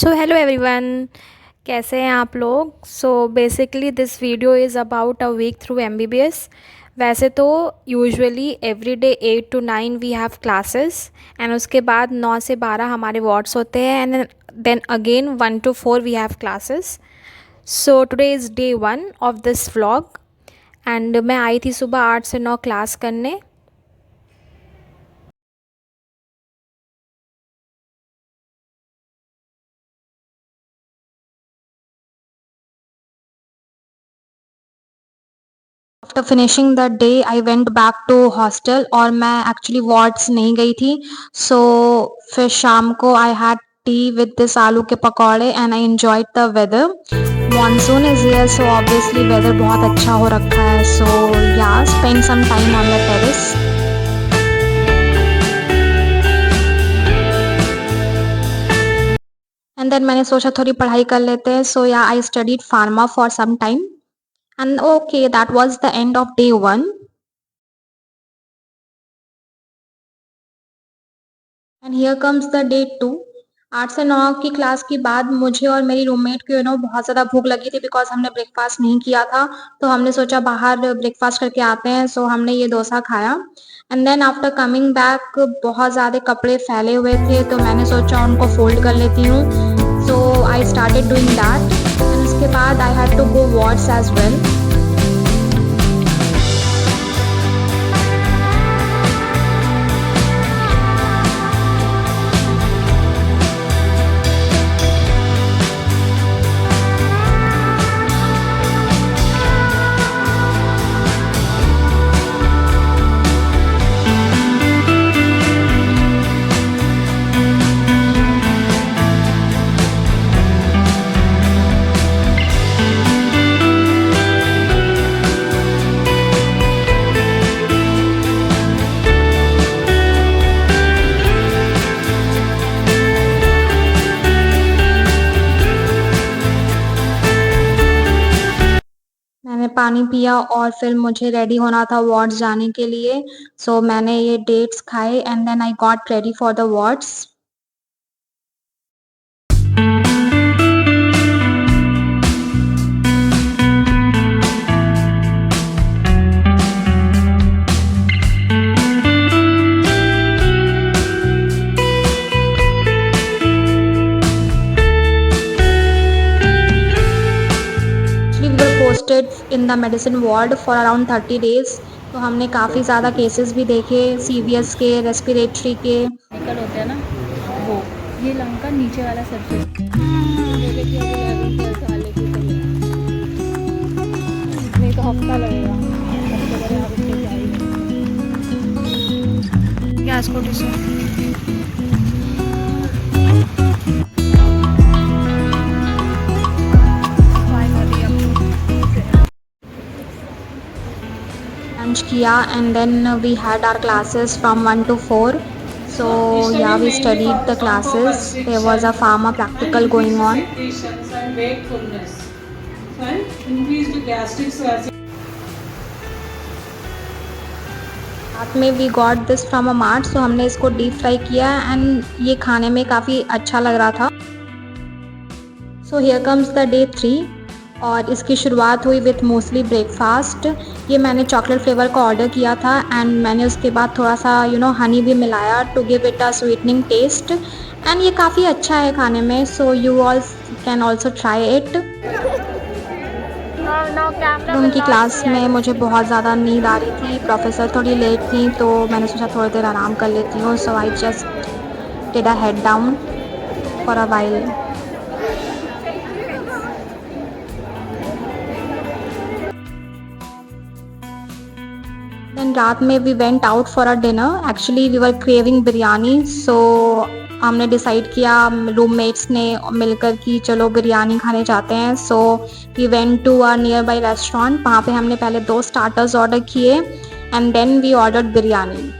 So hello everyone, कैसे हैं आप लोग। सो basically this video is about a week through MBBS. वैसे तो usually every day 8 to 9 we have classes and उसके बाद 9 से 12 हमारे वार्ड्स होते हैं and then again 1 to 4 we have classes. So today is day 1 of this vlog and मैं आई थी सुबह 8 से 9 क्लास करने। After finishing the day I went back to hostel और मैं एक्चुअली वार्ड्स नहीं गई थी। सो फिर शाम को I had tea with this आलू के पकौड़े and I enjoyed the weather. Monsoon is here so obviously weather बहुत अच्छा हो रखा है। So yeah spend some time on the terrace. And then मैंने सोचा थोड़ी पढ़ाई कर लेते हैं। So yeah I studied pharma for some time and okay that was the end of day 1। And here comes the day 2। 8 से 9 की class के बाद मुझे और मेरी रूममेट को बहुत ज़्यादा भूख लगी थी बिकॉज हमने ब्रेकफास्ट नहीं किया था। तो हमने सोचा बाहर ब्रेकफास्ट करके आते हैं। सो हमने ये डोसा खाया and then after coming back बहुत ज़्यादा कपड़े फैले हुए थे तो मैंने सोचा उनको फोल्ड कर लेती हूँ। So I started doing that and उसके बाद I had to go wards as well. मैंने पानी पिया और फिर मुझे रेडी होना था वार्ड्स जाने के लिए। सो मैंने ये डेट्स खाए and then I got ready for the wards. Actually we were posted in the medicine ward for around 30 days. तो हमने काफ़ी ज़्यादा केसेस भी देखे सीवीएस के, रेस्पिरेटरी के। निकल होते हैं ना वो, ये लंग का नीचे वाला सरफेस नहीं तो हफ्ता लगेगा। क्या स्कूटी से लंच किया and then we had our classes from 1 to 4। So yeah, we studied the classes. There was a pharma practical going on. And wakefulness and increased gastric acid. रात में we got this from a mart. So हमने इसको deep fry किया and ये खाने में काफ़ी अच्छा लग रहा था। So here comes the day 3 और इसकी शुरुआत हुई विथ मोस्टली ब्रेकफास्ट। ये मैंने चॉकलेट फ्लेवर का ऑर्डर किया था एंड मैंने उसके बाद थोड़ा सा हनी भी मिलाया to give it a sweetening taste and ये काफ़ी अच्छा है खाने में। So you all can also try it. उनकी क्लास में मुझे बहुत ज़्यादा नींद आ रही थी, प्रोफेसर थोड़ी लेट थी तो मैंने सोचा थोड़ी देर आराम कर लेती हूँ। So I just did a head down for a while. Then रात में we went out for a dinner. Actually we were craving biryani. So हमने डिसाइड किया रूममेट्स ने मिलकर कि चलो बिरयानी खाने जाते हैं। So we went to a nearby restaurant. वहाँ पे हमने पहले 2 स्टार्टर्स ऑर्डर किए and then we ordered biryani.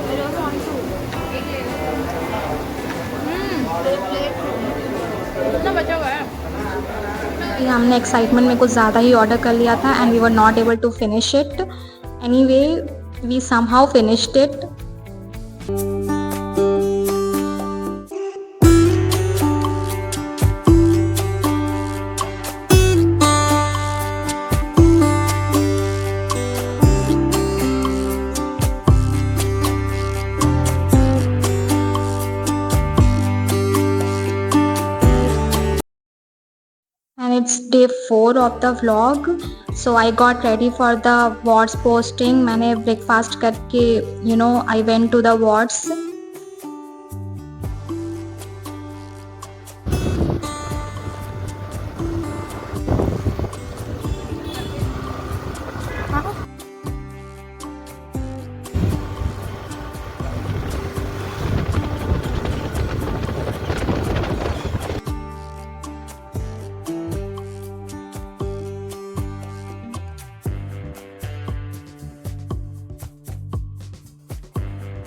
I don't want to. हमने एक्साइटमेंट में कुछ ज़्यादा ही ऑर्डर कर लिया था and we were not able to finish it. Anyway we somehow finished it. And it's day 4 of the vlog. So I got ready for the wards posting. मैंने breakfast करके I went to the wards.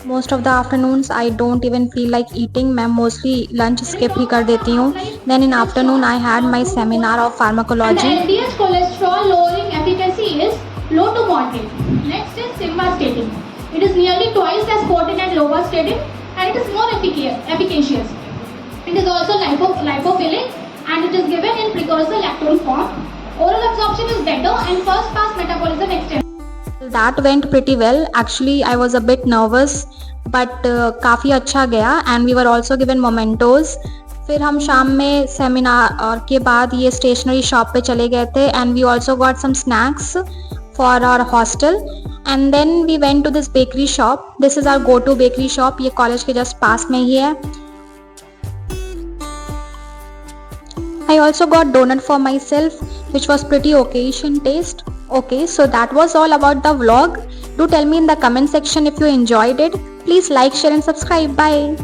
Most of the afternoons I don't even feel like eating. मैं mostly lunch skip ही कर देती हूँ. Then in afternoon I had my seminar of pharmacology. LDH cholesterol lowering efficacy is low to moderate. Next is simvastatin. It is nearly twice as potent as lovastatin and it is more efficacious. It is also lipophilic and it is given in precursor lactone form. Oral absorption is better and first pass metabolism extends. That went pretty well. Actually I was a bit nervous but काफ़ी अच्छा गया and we were also given mementos. फिर हम शाम में seminar और के बाद ये स्टेशनरी शॉप पे चले गए थे and we also got some snacks for our hostel and then we went to this bakery shop. This is our go to bakery shop. ये कॉलेज के जस्ट पास में ही है. I also got donut for myself which was pretty okayish in taste. Okay, so that was all about the vlog. Do tell me in the comment section if you enjoyed it. Please like, share and subscribe. Bye.